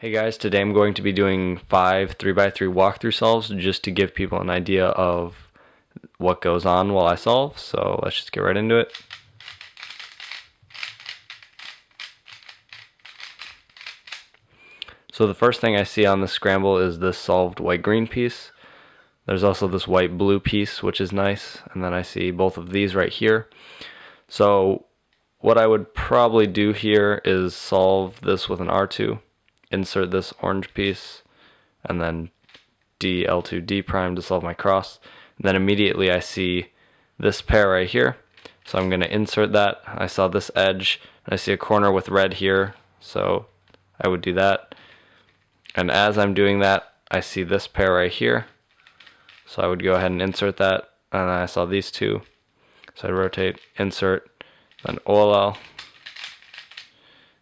Hey guys, today I'm going to be doing 5 3x3 walkthrough solves just to give people an idea of what goes on while I solve, so let's just get right into it. So the first thing I see on this scramble is this solved white-green piece. There's also this white-blue piece, which is nice, and then I see both of these right here. So what I would probably do here is solve this with an R2. Insert this orange piece, and then L2 D prime to solve my cross. And then immediately I see this pair right here, so I'm going to insert that. I saw this edge, and I see a corner with red here, so I would do that. And as I'm doing that, I see this pair right here, so I would go ahead and insert that. And then I saw these two, so I rotate, insert, then AoLong,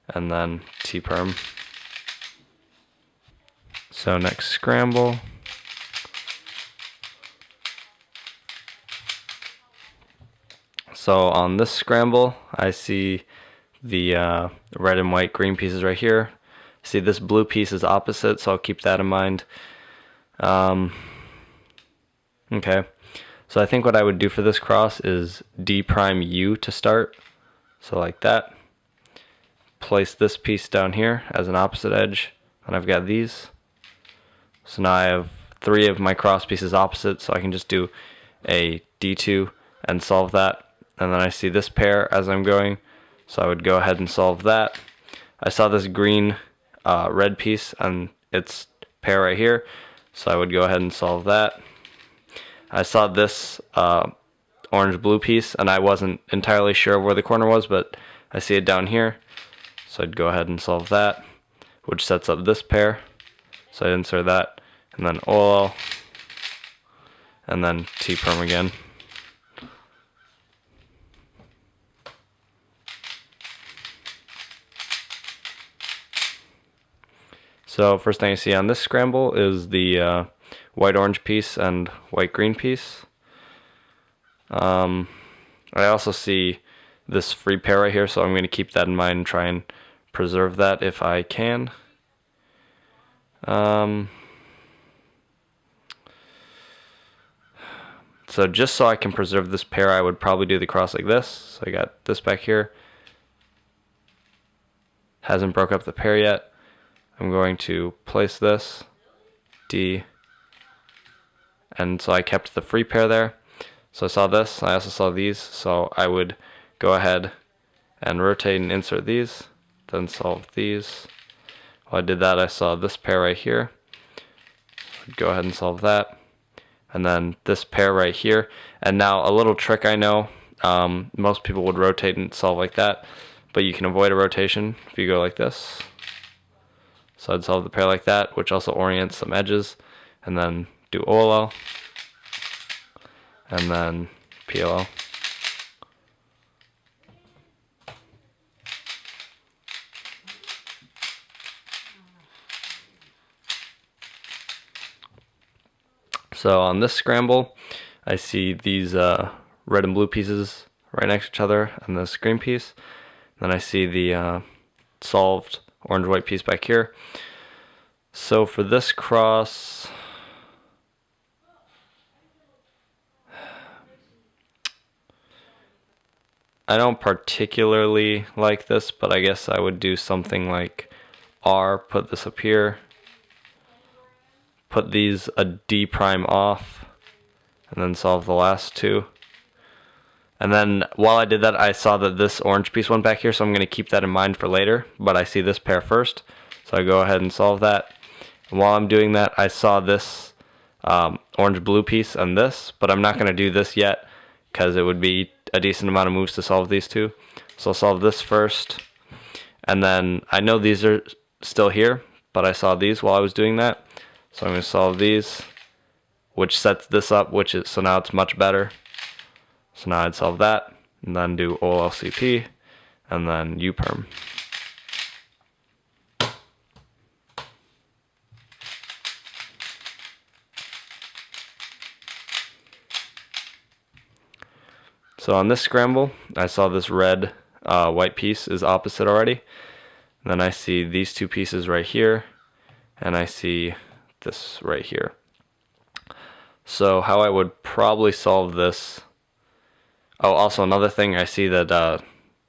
and then T perm. So next scramble. So on this scramble, I see the red and white green pieces right here. See, this blue piece is opposite, so I'll keep that in mind. Okay, so I think what I would do for this cross is D prime U to start. So like that. Place this piece down here as an opposite edge, and I've got these. So now I have 3 of my cross pieces opposite, so I can just do a D2 and solve that. And then I see this pair as I'm going, so I would go ahead and solve that. I saw this green red piece and its pair right here, so I would go ahead and solve that. I saw this orange blue piece, and I wasn't entirely sure where the corner was, but I see it down here, so I'd go ahead and solve that, which sets up this pair. So I'd insert that, and then AoLong, and then T perm again. So first thing I see on this scramble is the white-orange piece and white-green piece. I also see this free pair right here, so I'm going to keep that in mind and try and preserve that if I can. So just so I can preserve this pair, I would probably do the cross like this. So I got this back here. Hasn't broke up the pair yet. I'm going to place this, D, and so I kept the free pair there. So I saw this, I also saw these, so I would go ahead and rotate and insert these, then solve these. While I did that, I saw this pair right here. I'd go ahead and solve that. And then this pair right here. And now a little trick I know, most people would rotate and solve like that, but you can avoid a rotation if you go like this. So I'd solve the pair like that, which also orients some edges, and then do AoLong, and then PLL. So on this scramble, I see these red and blue pieces right next to each other, and this green piece. Then I see the solved orange-white piece back here. So for this cross, I don't particularly like this, but I guess I would do something like R, put this up here, put these a D prime off, and then solve the last two. And then while I did that, I saw that this orange piece went back here, so I'm going to keep that in mind for later, but I see this pair first, so I go ahead and solve that. And while I'm doing that, I saw this orange-blue piece and this, but I'm not going to do this yet, because it would be a decent amount of moves to solve these two. So I'll solve this first, and then I know these are still here, but I saw these while I was doing that, so I'm going to solve these, which sets this up, so now it's much better. So now I'd solve that, and then do AoLong, and then U perm. So on this scramble, I saw this red white piece is opposite already. And then I see these two pieces right here, and I see this right here. So how I would probably solve this, oh, also another thing, I see that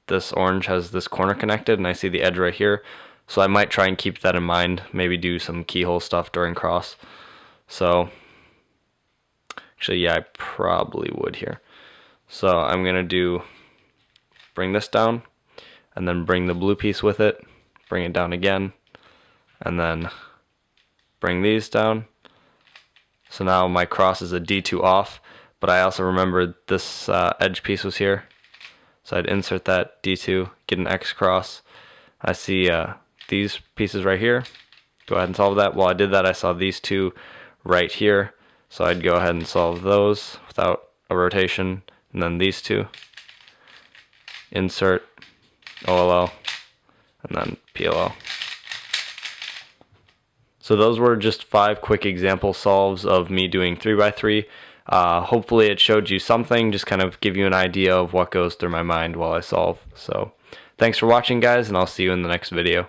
this orange has this corner connected, and I see the edge right here, so I might try and keep that in mind, maybe do some keyhole stuff during cross. So actually, yeah, I probably would here. So I'm gonna bring this down, and then bring the blue piece with it, bring it down again, and then bring these down. So now my cross is a D2 off, but I also remembered this edge piece was here. So I'd insert that D2, get an X cross. I see these pieces right here. Go ahead and solve that. While I did that, I saw these two right here. So I'd go ahead and solve those without a rotation. And then these two. Insert, OLO, and then PLO. So those were just 5 quick example solves of me doing 3x3. Hopefully it showed you something, just kind of give you an idea of what goes through my mind while I solve. So thanks for watching, guys, and I'll see you in the next video.